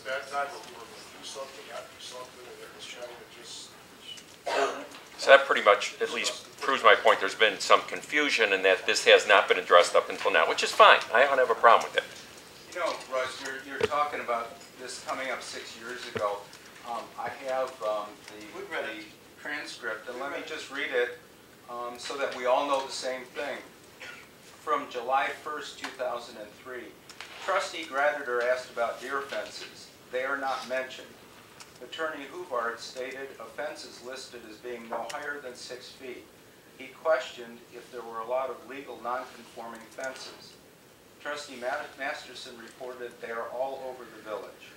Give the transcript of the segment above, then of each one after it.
that time when we were going to do something, not do something, and it was kind of just. So that pretty much at least proves my point. There's been some confusion and that this has not been addressed up until now, which is fine. I don't have a problem with it. You know, Russ, you're talking about this coming up 6 years ago. I have the transcript, and let me just read it so that we all know the same thing. From July 1st, 2003, Trustee Graditor asked about deer fences. They are not mentioned. Attorney Huvard stated offenses listed as being no higher than 6 feet. He questioned if there were a lot of legal non-conforming fences. Trustee Masterson reported they are all over the village.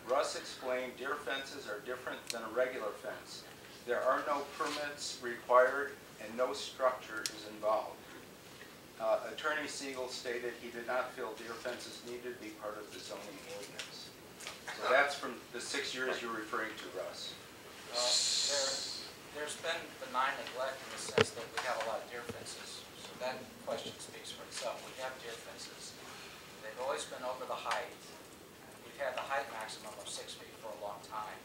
Russ explained deer fences are different than a regular fence. There are no permits required and no structure is involved. Attorney Siegel stated he did not feel deer fences needed to be part of the zoning ordinance. So that's from the 6 years you're referring to, Russ. There's been benign neglect in the sense that we have a lot of deer fences. So that question speaks for itself. We have deer fences. They've always been over the height. We've had the height maximum of 6 feet for a long time.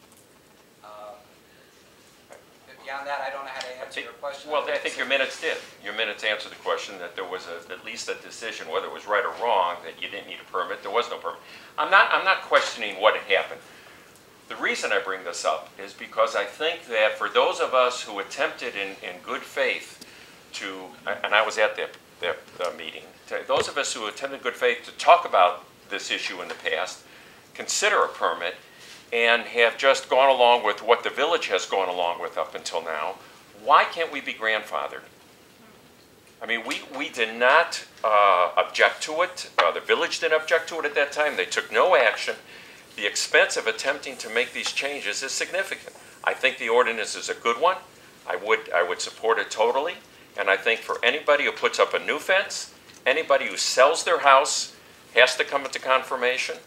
Beyond that, I don't know how to answer your question. Well, I think your minutes did. Your minutes answered the question that there was at least a decision, whether it was right or wrong, that you didn't need a permit. There was no permit. I'm not questioning what had happened. The reason I bring this up is because I think that for those of us who attempted in good faith to, and I was at that meeting, those of us who attempted in good faith to talk about this issue in the past, consider a permit, and have just gone along with what the village has gone along with up until now, why can't we be grandfathered? I mean, we did not object to it. The village didn't object to it at that time. They took no action. The expense of attempting to make these changes is significant. I think the ordinance is a good one. I would support it totally. And I think for anybody who puts up a new fence, anybody who sells their house has to come into confirmation.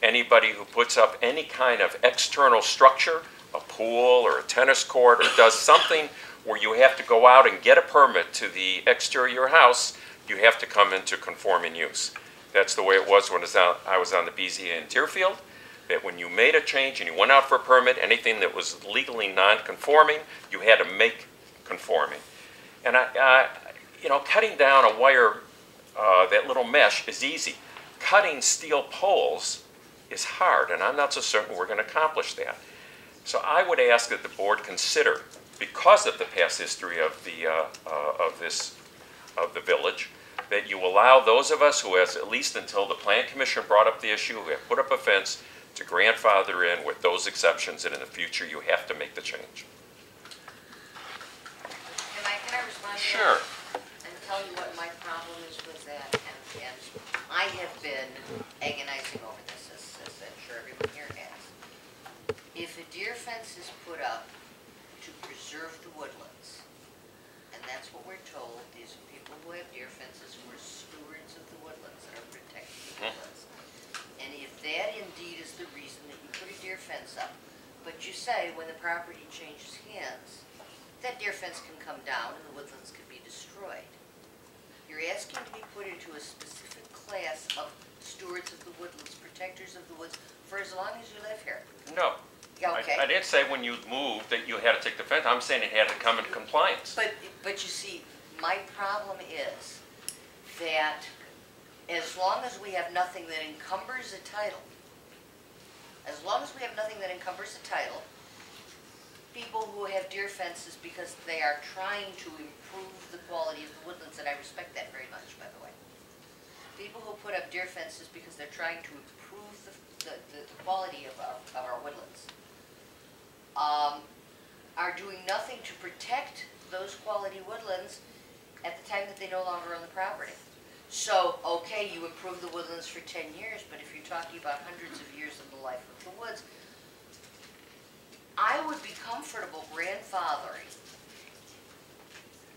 Anybody who puts up any kind of external structure, a pool or a tennis court, or does something where you have to go out and get a permit to the exterior of your house, you have to come into conforming use. That's the way it was when I was on the BZA in Deerfield, that when you made a change and you went out for a permit, anything that was legally non-conforming, you had to make conforming. And you know, cutting down a wire, that little mesh is easy. Cutting steel poles is hard, and I'm not so certain we're going to accomplish that. So I would ask that the board consider, because of the past history of the village, that you allow those of us who has, at least until the Plan Commission brought up the issue, who have put up a fence, to grandfather in with those exceptions, and in the future you have to make the change. Can I respond to Sure. that? And tell you what my problem is with that, and I have been agonizing over this, as I'm sure everyone here has. If a deer fence is put up to preserve the woodlands, and that's what we're told, these are people who have deer fences who are stewards of the woodlands and are protecting the woodlands. And if that indeed is the reason that you put a deer fence up, but you say when the property changes hands, that deer fence can come down and the woodlands can be destroyed. You're asking to be put into a specific class of stewards of the woodlands, protectors of the woods, for as long as you live here. No. Okay. I didn't say when you moved that you had to take the fence. I'm saying it had to come into compliance. But you see, my problem is that as long as we have nothing that encumbers a title, people who have deer fences because they are trying to improve the quality of the woodlands, and I respect that very much, by the way. People who put up deer fences because they're trying to improve the quality of our woodlands are doing nothing to protect those quality woodlands at the time that they no longer own the property. So, okay, you improve the woodlands for 10 years, but if you're talking about hundreds of years of the life of the woods, I would be comfortable grandfathering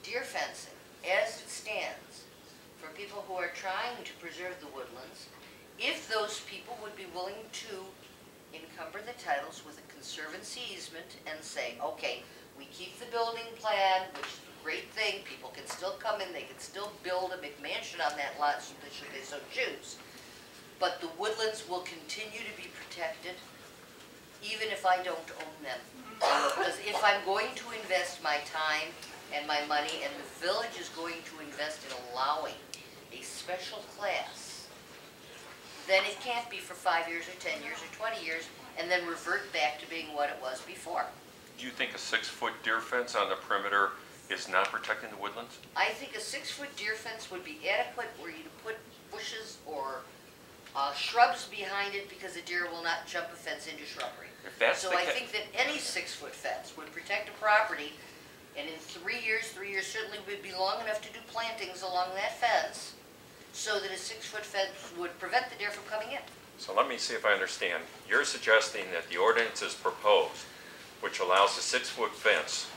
deer fencing as it stands for people who are trying to preserve the woodlands, if those people would be willing to encumber the titles with a conservancy easement and say, okay, we keep the building plan, which is a great thing, people can still come in, they can still build a McMansion on that lot should they so choose, but the woodlands will continue to be protected even if I don't own them. Because if I'm going to invest my time and my money, and the village is going to invest in allowing a special class, then it can't be for 5 years or 10 years or 20 years, and then revert back to being what it was before. Do you think a 6-foot deer fence on the perimeter is not protecting the woodlands? I think a 6-foot deer fence would be adequate where you put bushes or shrubs behind it, because a deer will not jump a fence into shrubbery. If that's So the I ca- think that any 6-foot fence would protect a property, and in 3 years certainly would be long enough to do plantings along that fence, so that a 6-foot fence would prevent the deer from coming in. So let me see if I understand. You're suggesting that the ordinance is proposed, which allows a 6-foot fence,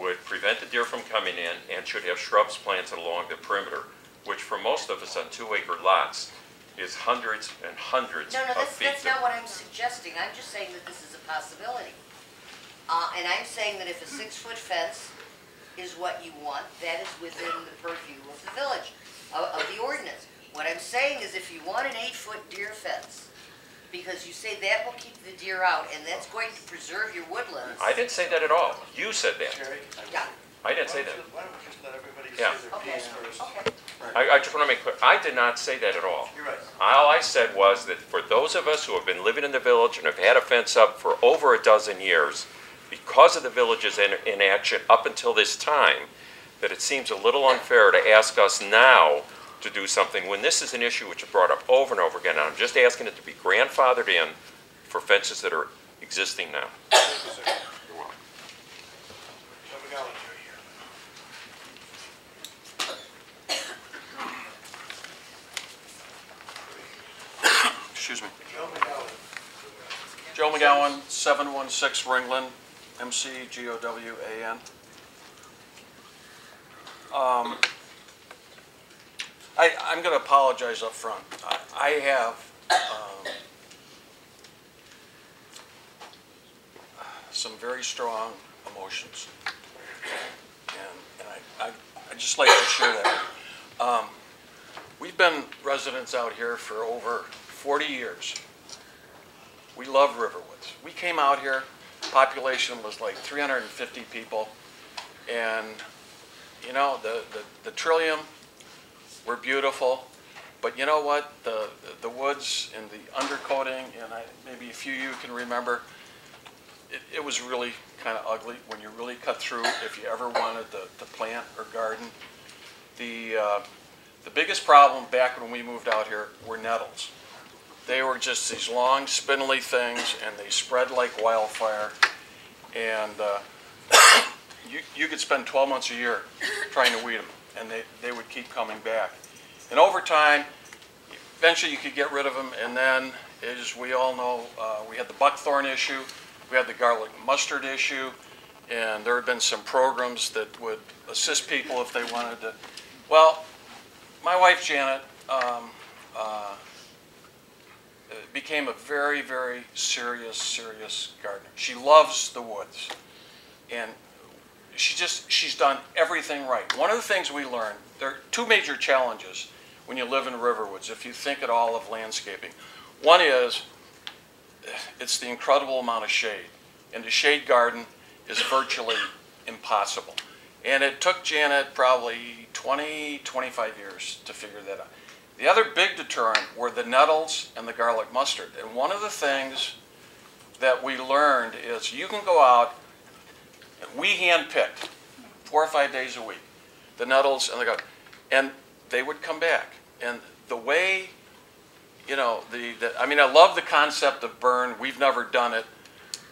would prevent the deer from coming in and should have shrubs planted along the perimeter, which for most of us on 2-acre lots is hundreds and hundreds No, of feet. that's not what I'm suggesting. I'm just saying that this is a possibility. And I'm saying that if a 6-foot fence is what you want, that is within the purview of the village, of the ordinance. What I'm saying is if you want an 8-foot deer fence, because you say that will keep the deer out, and that's going to preserve your woodlands. I didn't say that at all. You said that. Jerry? Yeah, I didn't say that. Why don't we just let everybody Yeah. say their okay, piece first? okay. I just want to make clear, I did not say that at all. You're right. All I said was that for those of us who have been living in the village and have had a fence up for over a dozen years, because of the village's inaction up until this time, that it seems a little unfair to ask us now to do something when this is an issue which is brought up over and over again. And I'm just asking it to be grandfathered in for fences that are existing now. Thank you, sir. You're welcome. Joe McGowan, you're here. Excuse me. Joe McGowan. Joe McGowan, 716 Ringland, McGowan. I'm going to apologize up front. I have some very strong emotions, and I'd just like to share that. We've been residents out here for over 40 years. We love Riverwoods. We came out here, population was like 350 people, and you know, the Trillium were beautiful, but you know what? The woods and the undercoating, and maybe a few of you can remember, it was really kind of ugly when you really cut through if you ever wanted to plant or garden. The biggest problem back when we moved out here were nettles. They were just these long, spindly things, and they spread like wildfire. And you could spend 12 months a year trying to weed them, and they would keep coming back. And over time, eventually you could get rid of them, and then, as we all know, we had the buckthorn issue, we had the garlic mustard issue, and there had been some programs that would assist people if they wanted to. Well, my wife, Janet, became a very, very serious gardener. She loves the woods, and she's done everything right. One of the things we learned, there are two major challenges when you live in Riverwoods, if you think at all of landscaping. One is, it's the incredible amount of shade, and the shade garden is virtually impossible. And it took Janet probably 20, 25 years to figure that out. The other big deterrent were the nettles and the garlic mustard. And one of the things that we learned is you can go out, and we hand-picked 4 or 5 days a week, the nettles and the garlic, and they would come back. And the way, you know, I mean, I love the concept of burn. We've never done it.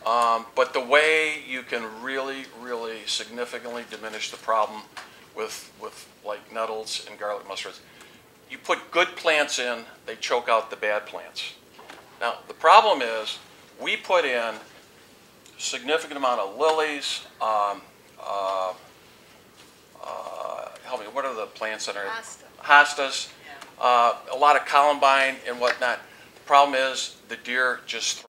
But the way you can really significantly diminish the problem with like nettles and garlic mustards, you put good plants in, they choke out the bad plants. Now, the problem is we put in a significant amount of lilies, help me, what are the plants that are? Hostas, a lot of columbine and whatnot. The problem is the deer just